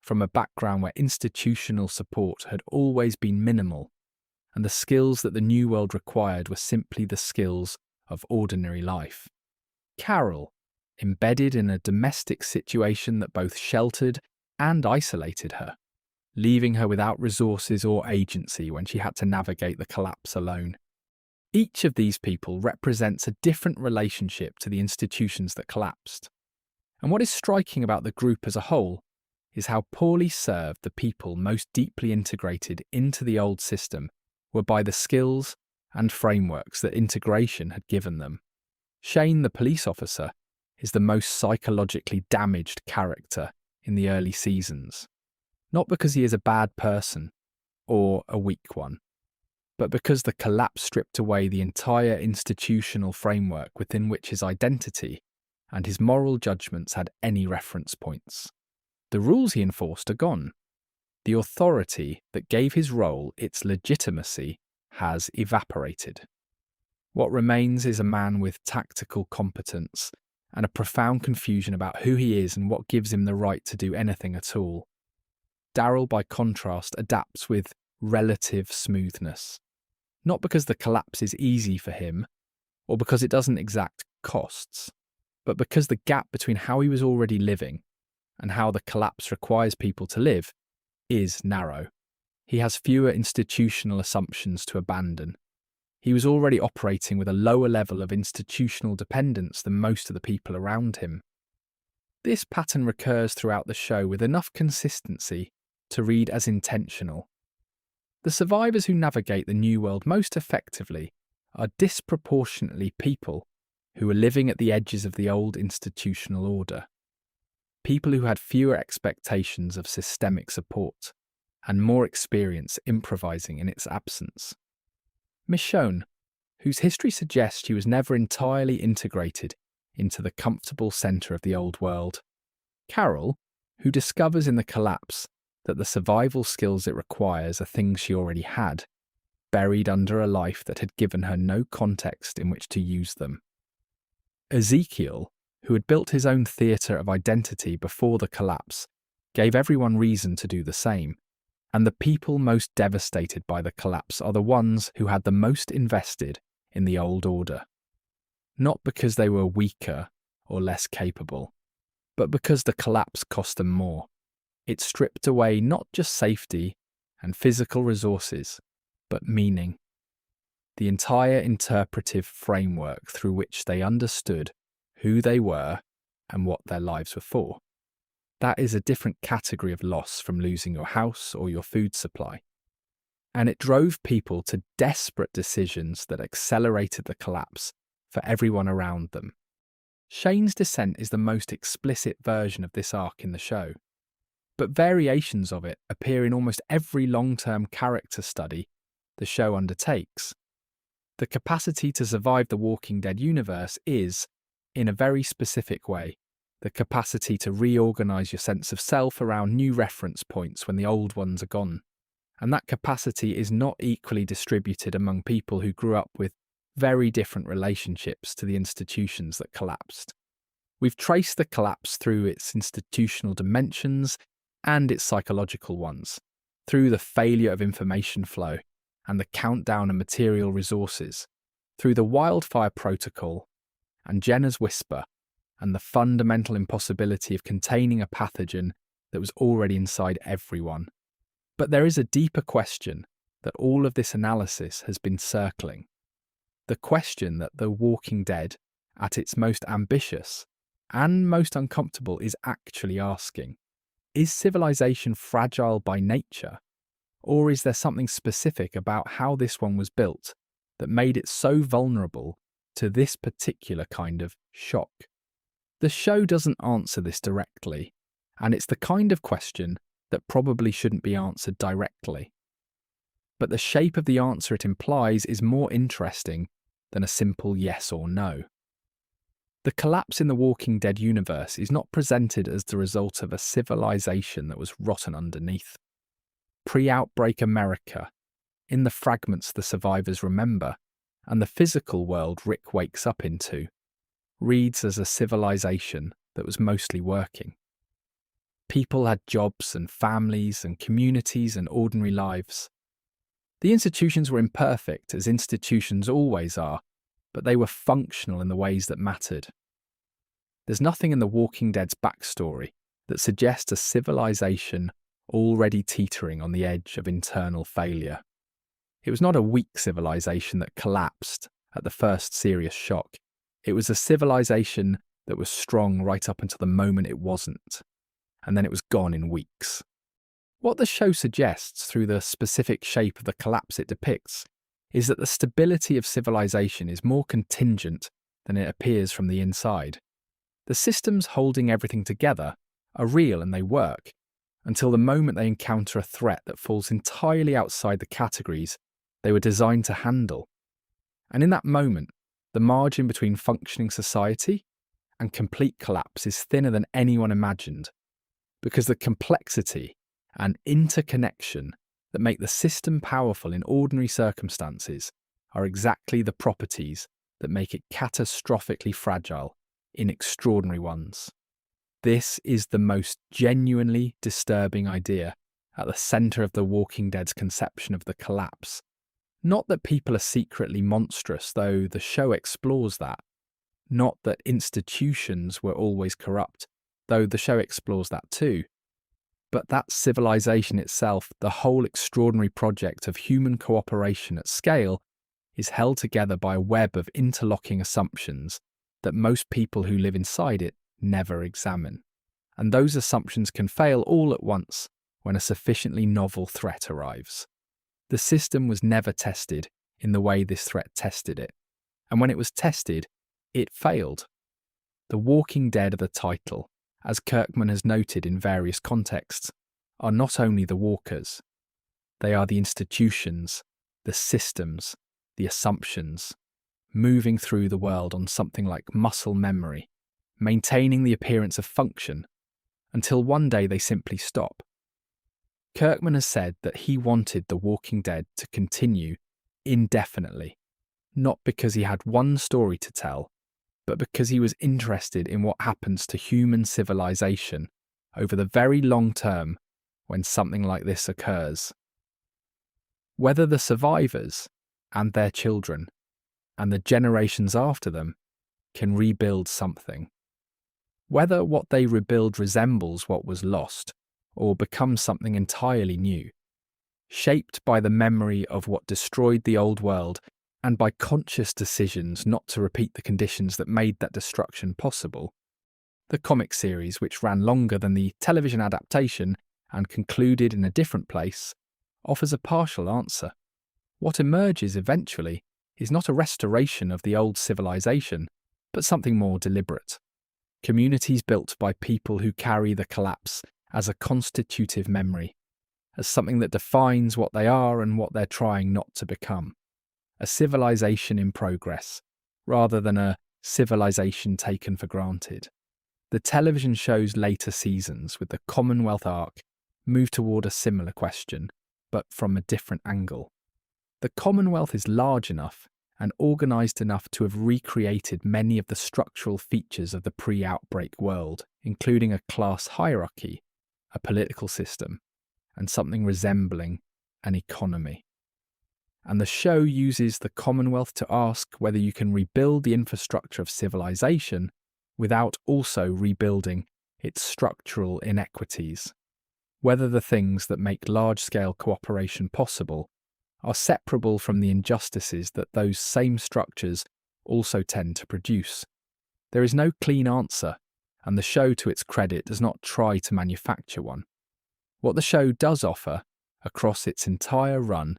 from a background where institutional support had always been minimal, and the skills that the New World required were simply the skills of ordinary life. Carol, embedded in a domestic situation that both sheltered and isolated her, leaving her without resources or agency when she had to navigate the collapse alone. Each of these people represents a different relationship to the institutions that collapsed. And what is striking about the group as a whole is how poorly served the people most deeply integrated into the old system were by the skills and frameworks that integration had given them. Shane, the police officer, is the most psychologically damaged character in the early seasons. Not because he is a bad person or a weak one, but because the collapse stripped away the entire institutional framework within which his identity and his moral judgments had any reference points. The rules he enforced are gone. The authority that gave his role its legitimacy has evaporated. What remains is a man with tactical competence and a profound confusion about who he is and what gives him the right to do anything at all. Daryl, by contrast, adapts with relative smoothness. Not because the collapse is easy for him, or because it doesn't exact costs, but because the gap between how he was already living and how the collapse requires people to live is narrow. He has fewer institutional assumptions to abandon. He was already operating with a lower level of institutional dependence than most of the people around him. This pattern recurs throughout the show with enough consistency to read as intentional. The survivors who navigate the New World most effectively are disproportionately people who are living at the edges of the old institutional order. People who had fewer expectations of systemic support and more experience improvising in its absence. Michonne, whose history suggests she was never entirely integrated into the comfortable centre of the old world. Carol, who discovers in the collapse that the survival skills it requires are things she already had, buried under a life that had given her no context in which to use them. Ezekiel, who had built his own theatre of identity before the collapse, gave everyone reason to do the same, and the people most devastated by the collapse are the ones who had the most invested in the old order. Not because they were weaker or less capable, but because the collapse cost them more. It stripped away not just safety and physical resources, but meaning. The entire interpretive framework through which they understood who they were and what their lives were for. That is a different category of loss from losing your house or your food supply. And it drove people to desperate decisions that accelerated the collapse for everyone around them. Shane's descent is the most explicit version of this arc in the show, but variations of it appear in almost every long-term character study the show undertakes. The capacity to survive the Walking Dead universe is, in a very specific way, the capacity to reorganize your sense of self around new reference points when the old ones are gone. And that capacity is not equally distributed among people who grew up with very different relationships to the institutions that collapsed. We've traced the collapse through its institutional dimensions and its psychological ones, through the failure of information flow and the countdown of material resources, through the wildfire protocol and Jenna's whisper, and the fundamental impossibility of containing a pathogen that was already inside everyone. But there is a deeper question that all of this analysis has been circling. The question that The Walking Dead, at its most ambitious and most uncomfortable, is actually asking, is civilization fragile by nature? Or is there something specific about how this one was built that made it so vulnerable to this particular kind of shock? The show doesn't answer this directly, and it's the kind of question that probably shouldn't be answered directly. But the shape of the answer it implies is more interesting than a simple yes or no. The collapse in the Walking Dead universe is not presented as the result of a civilization that was rotten underneath. Pre-outbreak America, in the fragments the survivors remember, and the physical world Rick wakes up into, reads as a civilization that was mostly working. People had jobs and families and communities and ordinary lives. The institutions were imperfect, as institutions always are, but they were functional in the ways that mattered. There's nothing in The Walking Dead's backstory that suggests a civilization already teetering on the edge of internal failure. It was not a weak civilization that collapsed at the first serious shock. It was a civilization that was strong right up until the moment it wasn't, and then it was gone in weeks. What the show suggests through the specific shape of the collapse it depicts is that the stability of civilization is more contingent than it appears from the inside. The systems holding everything together are real and they work, until the moment they encounter a threat that falls entirely outside the categories they were designed to handle. And in that moment, the margin between functioning society and complete collapse is thinner than anyone imagined, because the complexity and interconnection that make the system powerful in ordinary circumstances are exactly the properties that make it catastrophically fragile in extraordinary ones. This is the most genuinely disturbing idea at the centre of The Walking Dead's conception of the collapse. Not that people are secretly monstrous, though the show explores that. Not that institutions were always corrupt, though the show explores that too. But that civilization itself, the whole extraordinary project of human cooperation at scale, is held together by a web of interlocking assumptions that most people who live inside it never examine. And those assumptions can fail all at once when a sufficiently novel threat arrives. The system was never tested in the way this threat tested it. And when it was tested, it failed. The Walking Dead of the title, as Kirkman has noted in various contexts, are not only the walkers. They are the institutions, the systems, the assumptions, moving through the world on something like muscle memory, maintaining the appearance of function, until one day they simply stop. Kirkman has said that he wanted The Walking Dead to continue indefinitely, not because he had one story to tell, but because he was interested in what happens to human civilization over the very long term when something like this occurs. Whether the survivors and their children and the generations after them can rebuild something. Whether what they rebuild resembles what was lost or becomes something entirely new, shaped by the memory of what destroyed the old world and by conscious decisions not to repeat the conditions that made that destruction possible. The comic series, which ran longer than the television adaptation and concluded in a different place, offers a partial answer. What emerges eventually is not a restoration of the old civilization, but something more deliberate. Communities built by people who carry the collapse as a constitutive memory, as something that defines what they are and what they're trying not to become. A civilization in progress, rather than a civilization taken for granted. The television show's later seasons with the Commonwealth arc move toward a similar question, but from a different angle. The Commonwealth is large enough and organised enough to have recreated many of the structural features of the pre-outbreak world, including a class hierarchy, a political system, and something resembling an economy. And the show uses the Commonwealth to ask whether you can rebuild the infrastructure of civilization without also rebuilding its structural inequities, whether the things that make large-scale cooperation possible are separable from the injustices that those same structures also tend to produce. There is no clean answer, and the show, to its credit, does not try to manufacture one. What the show does offer, across its entire run,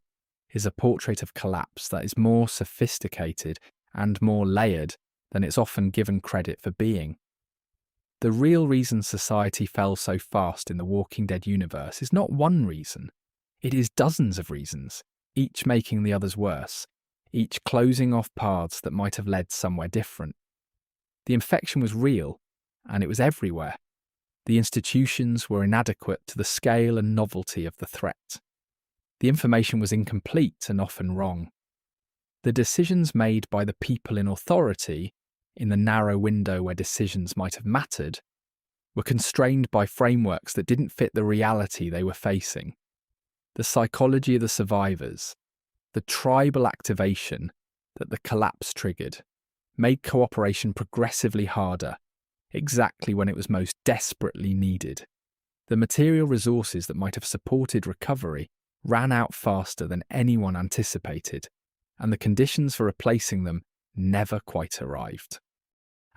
is a portrait of collapse that is more sophisticated and more layered than it's often given credit for being. The real reason society fell so fast in the Walking Dead universe is not one reason. It is dozens of reasons, each making the others worse, each closing off paths that might have led somewhere different. The infection was real, and it was everywhere. The institutions were inadequate to the scale and novelty of the threat. The information was incomplete and often wrong. The decisions made by the people in authority, in the narrow window where decisions might have mattered, were constrained by frameworks that didn't fit the reality they were facing. The psychology of the survivors, the tribal activation that the collapse triggered, made cooperation progressively harder, exactly when it was most desperately needed. The material resources that might have supported recovery ran out faster than anyone anticipated, and the conditions for replacing them never quite arrived.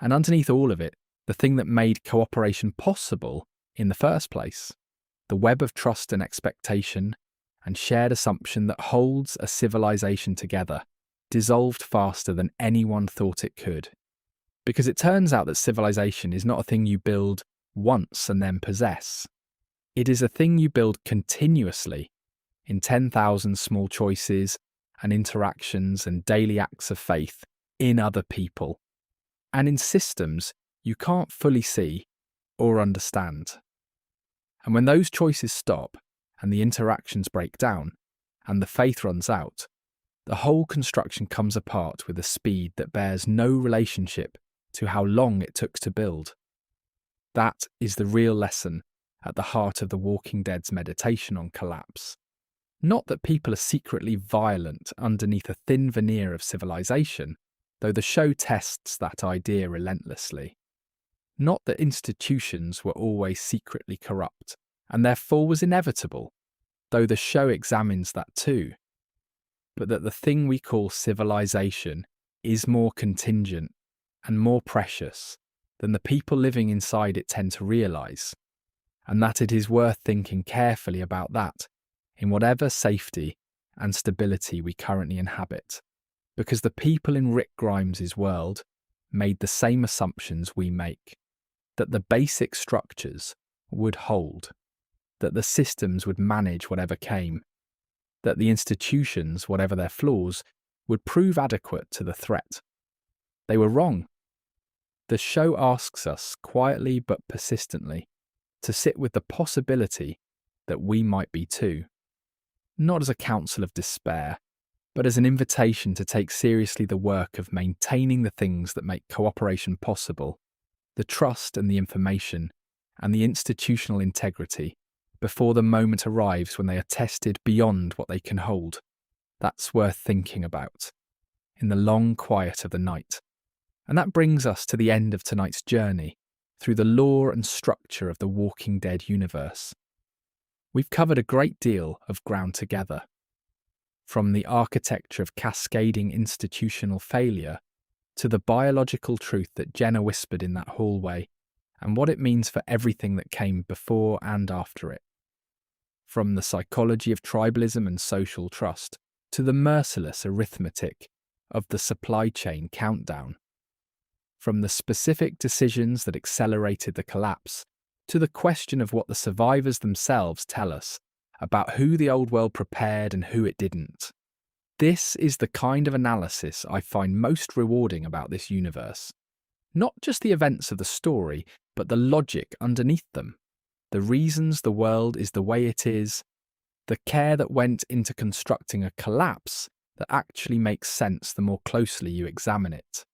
And underneath all of it, the thing that made cooperation possible in the first place, the web of trust and expectation and shared assumption that holds a civilization together, dissolved faster than anyone thought it could. Because it turns out that civilization is not a thing you build once and then possess. It is a thing you build continuously, in 10,000 small choices and interactions and daily acts of faith in other people, and in systems you can't fully see or understand. And when those choices stop and the interactions break down and the faith runs out, the whole construction comes apart with a speed that bears no relationship to how long it took to build. That is the real lesson at the heart of The Walking Dead's meditation on collapse. Not that people are secretly violent underneath a thin veneer of civilization, though the show tests that idea relentlessly. Not that institutions were always secretly corrupt, and their fall was inevitable, though the show examines that too. But that the thing we call civilization is more contingent and more precious than the people living inside it tend to realise, and that it is worth thinking carefully about that in whatever safety and stability we currently inhabit, because the people in Rick Grimes' world made the same assumptions we make, that the basic structures would hold, that the systems would manage whatever came, that the institutions, whatever their flaws, would prove adequate to the threat. They were wrong. The show asks us, quietly but persistently, to sit with the possibility that we might be too. Not as a counsel of despair, but as an invitation to take seriously the work of maintaining the things that make cooperation possible, the trust and the information, and the institutional integrity, before the moment arrives when they are tested beyond what they can hold. That's worth thinking about, in the long quiet of the night. And that brings us to the end of tonight's journey through the lore and structure of the Walking Dead universe. We've covered a great deal of ground together, from the architecture of cascading institutional failure to the biological truth that Jenna whispered in that hallway and what it means for everything that came before and after it. From the psychology of tribalism and social trust to the merciless arithmetic of the supply chain countdown. From the specific decisions that accelerated the collapse to the question of what the survivors themselves tell us about who the old world prepared and who it didn't. This is the kind of analysis I find most rewarding about this universe. Not just the events of the story, but the logic underneath them. The reasons the world is the way it is, the care that went into constructing a collapse that actually makes sense the more closely you examine it.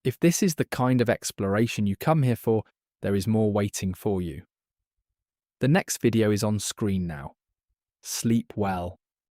If this is the kind of exploration you come here for, there is more waiting for you. The next video is on screen now. Sleep well.